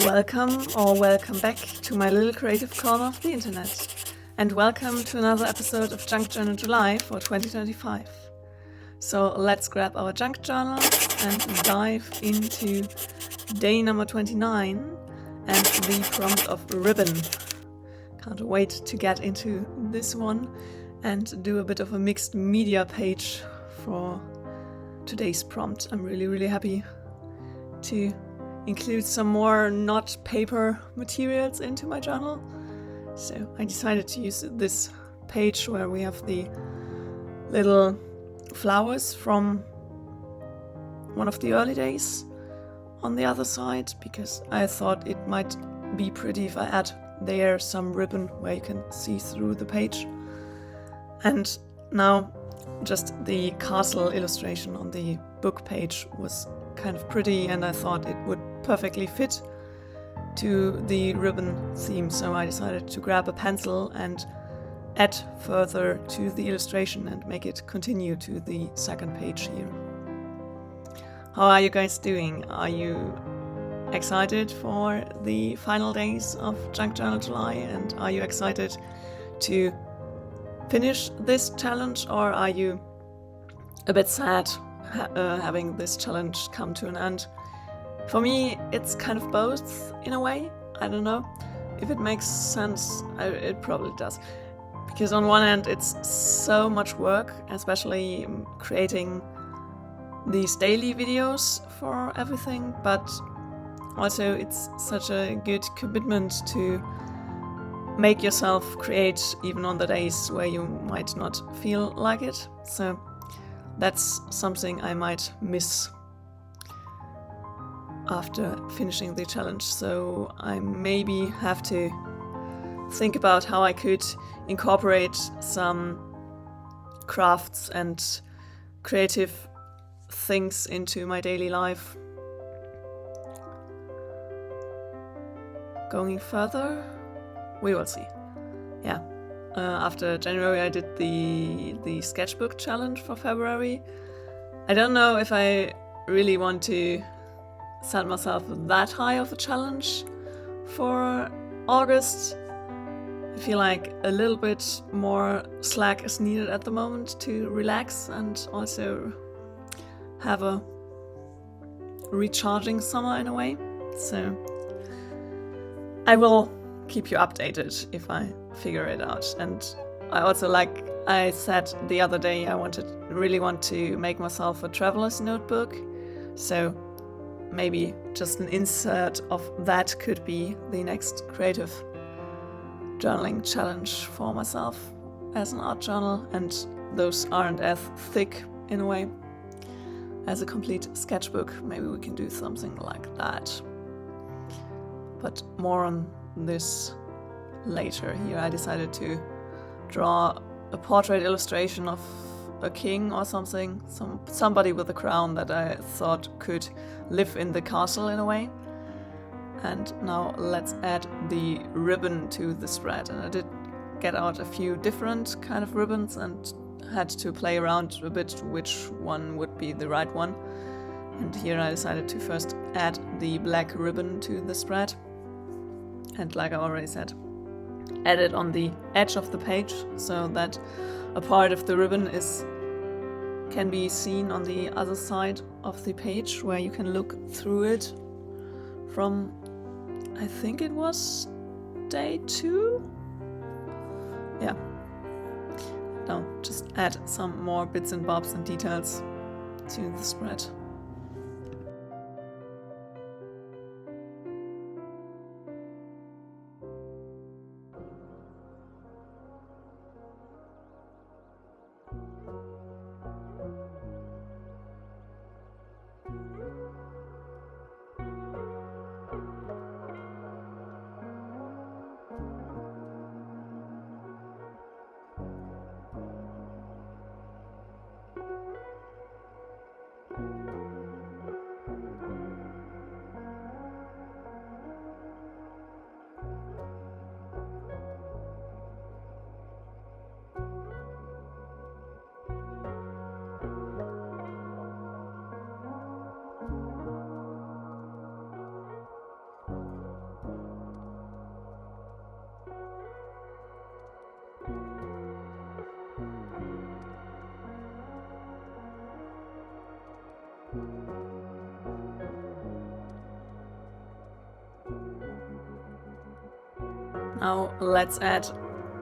Welcome or welcome back to my little creative corner of the internet. And welcome to another episode of Junk Journal July for 2025. So let's grab our junk journals and dive into day number 29 and the prompt of ribbon. Can't wait to get into this one and do a bit of a mixed media page for today's prompt. I'm really happy to include some more not paper materials into my journal. So I decided to use this page where we have the little flowers from one of the early days on the other side, because I thought it might be pretty if I add there some ribbon where you can see through the page. And now just the castle illustration on the book page was kind of pretty, and I thought it would perfectly fit to the ribbon theme, so I decided to grab a pencil and add further to the illustration and make it continue to the second page here. How are you guys doing? Are you excited for the final days of Junk Journal July, and are you excited to finish this challenge, or are you a bit sad having this challenge come to an end? For me, it's kind of both in a way. I don't know if it makes sense. It probably does, because on one hand it's so much work, especially creating these daily videos for everything, but also it's such a good commitment to make yourself create even on the days where you might not feel like it. So that's something I might miss after finishing the challenge. So I maybe have to think about how I could incorporate some crafts and creative things into my daily life. Going further, we will see. Yeah. After January, I did the sketchbook challenge for February. I don't know if I really want to set myself that high of a challenge for August. I feel like a little bit more slack is needed at the moment to relax and also have a recharging summer in a way. So I will keep you updated if I figure it out. And I also, like I said the other day, I really want to make myself a traveler's notebook. So maybe just an insert of that could be the next creative journaling challenge for myself as an art journal, and those aren't as thick in a way as a complete sketchbook. Maybe we can do something like that. But more on this later. Here I decided to draw a portrait illustration of a king or something, somebody with a crown that I thought could live in the castle in a way. And now let's add the ribbon to the spread. And I did get out a few different kind of ribbons and had to play around a bit which one would be the right one. And here I decided to first add the black ribbon to the spread. And like I already said, add it on the edge of the page so that a part of the ribbon can be seen on the other side of the page, where you can look through it from, I think it was day 2? Yeah. Now just add some more bits and bobs and details to the spread. Now let's add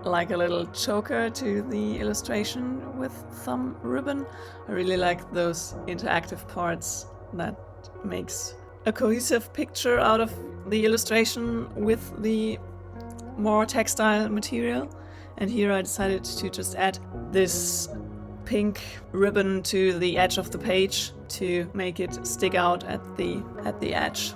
like a little choker to the illustration with some ribbon. I really like those interactive parts that makes a cohesive picture out of the illustration with the more textile material. And here I decided to just add this pink ribbon to the edge of the page to make it stick out at the edge.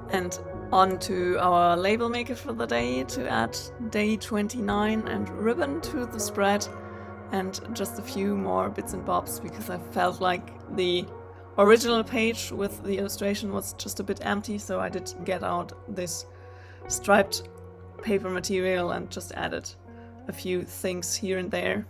And on to our label maker for the day to add day 29 and ribbon to the spread, and just a few more bits and bobs because I felt like the original page with the illustration was just a bit empty, so I did get out this striped paper material and just added a few things here and there.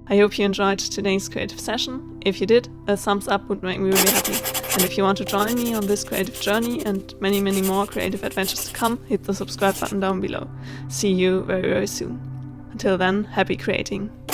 I hope you enjoyed today's creative session. If you did, a thumbs up would make me really happy. And if you want to join me on this creative journey and many more creative adventures to come, hit the subscribe button down below. See you very soon. Until then, happy creating!